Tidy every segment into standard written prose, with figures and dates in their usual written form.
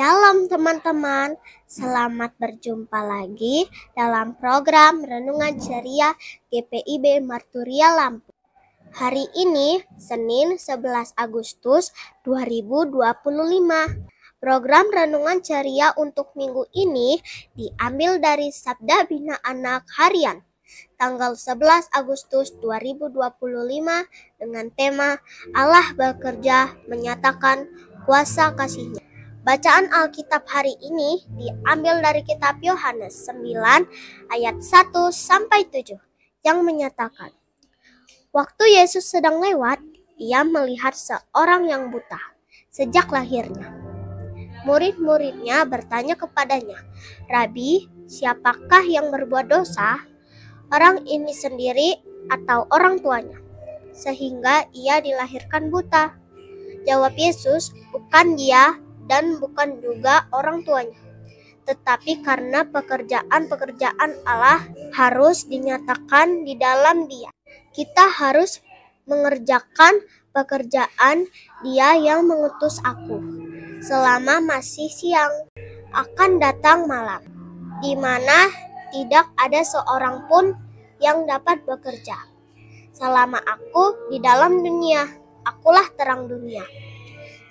Shalom teman-teman, selamat berjumpa lagi dalam program Renungan Ceria GPIB Marturia Lampung. Hari ini Senin 11 Agustus 2025. Program Renungan Ceria untuk minggu ini diambil dari Sabda Bina Anak Harian tanggal 11 Agustus 2025 dengan tema Allah bekerja menyatakan kuasa kasih-Nya. Bacaan Alkitab hari ini diambil dari kitab Yohanes 9 ayat 1 sampai 7 yang menyatakan, waktu Yesus sedang lewat, ia melihat seorang yang buta sejak lahirnya. Murid-muridnya bertanya kepadanya, "Rabi, siapakah yang berbuat dosa, orang ini sendiri atau orang tuanya, sehingga ia dilahirkan buta?" Jawab Yesus, "Bukan dia dan bukan juga orang tuanya, tetapi karena pekerjaan-pekerjaan Allah harus dinyatakan di dalam dia. Kita harus mengerjakan pekerjaan Dia yang mengutus aku. Selama masih siang, akan datang malam, di mana tidak ada seorang pun yang dapat bekerja. Selama aku di dalam dunia, akulah terang dunia."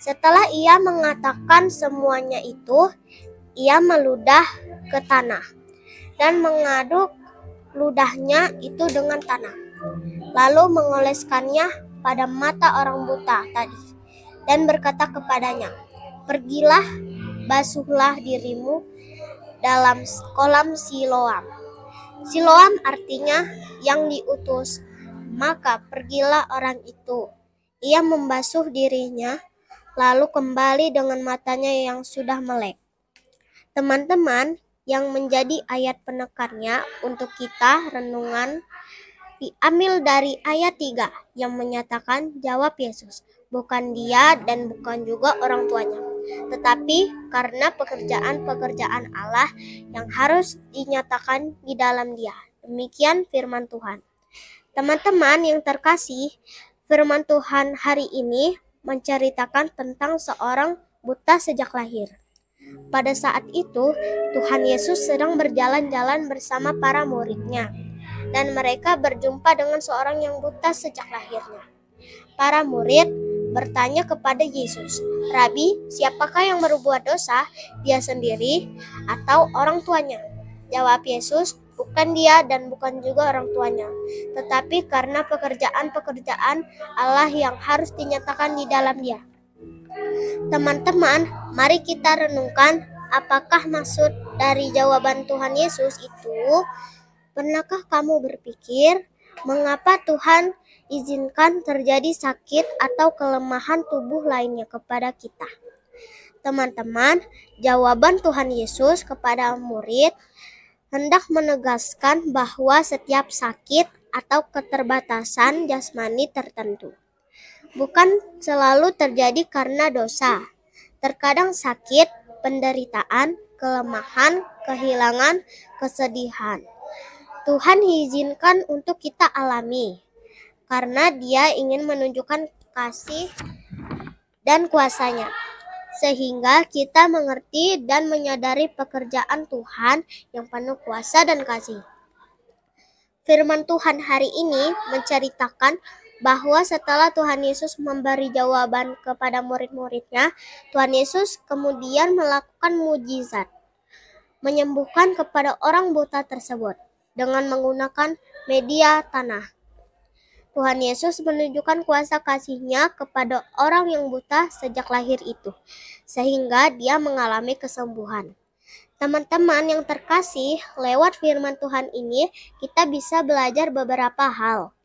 Setelah ia mengatakan semuanya itu, ia meludah ke tanah dan mengaduk ludahnya itu dengan tanah, lalu mengoleskannya pada mata orang buta tadi dan berkata kepadanya, "Pergilah, basuhlah dirimu dalam kolam Siloam." Siloam artinya yang diutus. Maka pergilah orang itu. Ia membasuh dirinya, lalu kembali dengan matanya yang sudah melek. Teman-teman, yang menjadi ayat penekannya untuk kita renungan diambil dari ayat 3 yang menyatakan jawab Yesus, "Bukan dia dan bukan juga orang tuanya, tetapi karena pekerjaan-pekerjaan Allah yang harus dinyatakan di dalam dia." Demikian firman Tuhan. Teman-teman yang terkasih, firman Tuhan hari ini menceritakan tentang seorang buta sejak lahir. Pada saat itu, Tuhan Yesus sedang berjalan-jalan bersama para murid-Nya, dan mereka berjumpa dengan seorang yang buta sejak lahirnya. Para murid bertanya kepada Yesus, "Rabi, siapakah yang berbuat dosa, dia sendiri atau orang tuanya?" Jawab Yesus, "Bukan dia dan bukan juga orang tuanya, tetapi karena pekerjaan-pekerjaan Allah yang harus dinyatakan di dalam dia." Teman-teman, mari kita renungkan apakah maksud dari jawaban Tuhan Yesus itu. Pernahkah kamu berpikir mengapa Tuhan izinkan terjadi sakit atau kelemahan tubuh lainnya kepada kita? Teman-teman, jawaban Tuhan Yesus kepada murid hendak menegaskan bahwa setiap sakit atau keterbatasan jasmani tertentu bukan selalu terjadi karena dosa. Terkadang sakit, penderitaan, kelemahan, kehilangan, kesedihan Tuhan izinkan untuk kita alami karena Dia ingin menunjukkan kasih dan kuasa-Nya, sehingga kita mengerti dan menyadari pekerjaan Tuhan yang penuh kuasa dan kasih. Firman Tuhan hari ini menceritakan bahwa setelah Tuhan Yesus memberi jawaban kepada murid-muridnya, Tuhan Yesus kemudian melakukan mujizat, menyembuhkan kepada orang buta tersebut dengan menggunakan media tanah. Tuhan Yesus menunjukkan kuasa kasih-Nya kepada orang yang buta sejak lahir itu, sehingga dia mengalami kesembuhan. Teman-teman yang terkasih, lewat firman Tuhan ini kita bisa belajar beberapa hal.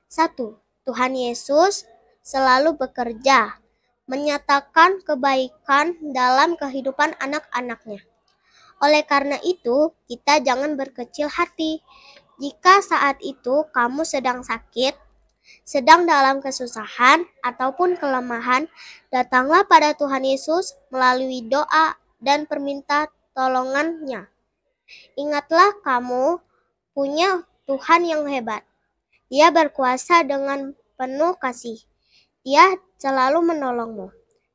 1. Tuhan Yesus selalu bekerja, menyatakan kebaikan dalam kehidupan anak-anak-Nya. Oleh karena itu, kita jangan berkecil hati. Jika saat itu kamu sedang sakit, sedang dalam kesusahan, ataupun kelemahan, datanglah pada Tuhan Yesus melalui doa dan perminta tolongan-Nya. Ingatlah kamu punya Tuhan yang hebat. Dia berkuasa dengan penuh kasih. Dia selalu menolongmu.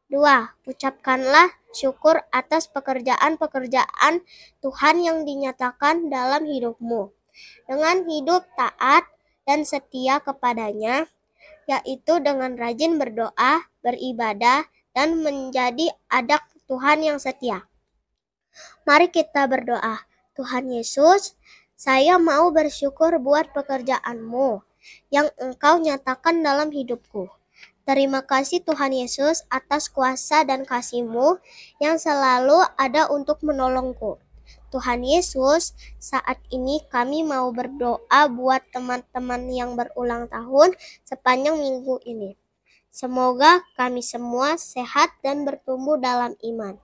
2. Ucapkanlah syukur atas pekerjaan-pekerjaan Tuhan yang dinyatakan dalam hidupmu. Dengan hidup taat dan setia kepadanya, yaitu dengan rajin berdoa, beribadah, dan menjadi anak Tuhan yang setia. Mari kita berdoa. Tuhan Yesus, saya mau bersyukur buat pekerjaan-Mu yang Engkau nyatakan dalam hidupku. Terima kasih Tuhan Yesus atas kuasa dan kasih-Mu yang selalu ada untuk menolongku. Tuhan Yesus, saat ini kami mau berdoa buat teman-teman yang berulang tahun sepanjang minggu ini. Semoga kami semua sehat dan bertumbuh dalam iman.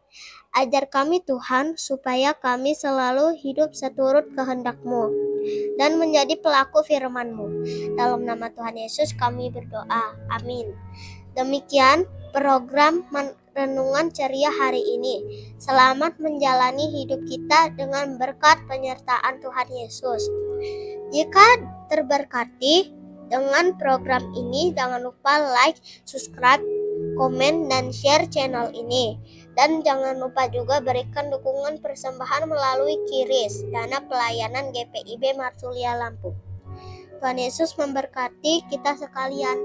Ajar kami Tuhan, supaya kami selalu hidup seturut kehendak-Mu dan menjadi pelaku firman-Mu. Dalam nama Tuhan Yesus kami berdoa. Amin. Demikian program Renungan Ceria hari ini. Selamat menjalani hidup kita dengan berkat penyertaan Tuhan Yesus. Jika terberkati dengan program ini, jangan lupa like, subscribe, komen, dan share channel ini. Dan jangan lupa juga berikan dukungan persembahan melalui QRIS, dana pelayanan GPIB Marturia Lampung. Tuhan Yesus memberkati kita sekalian.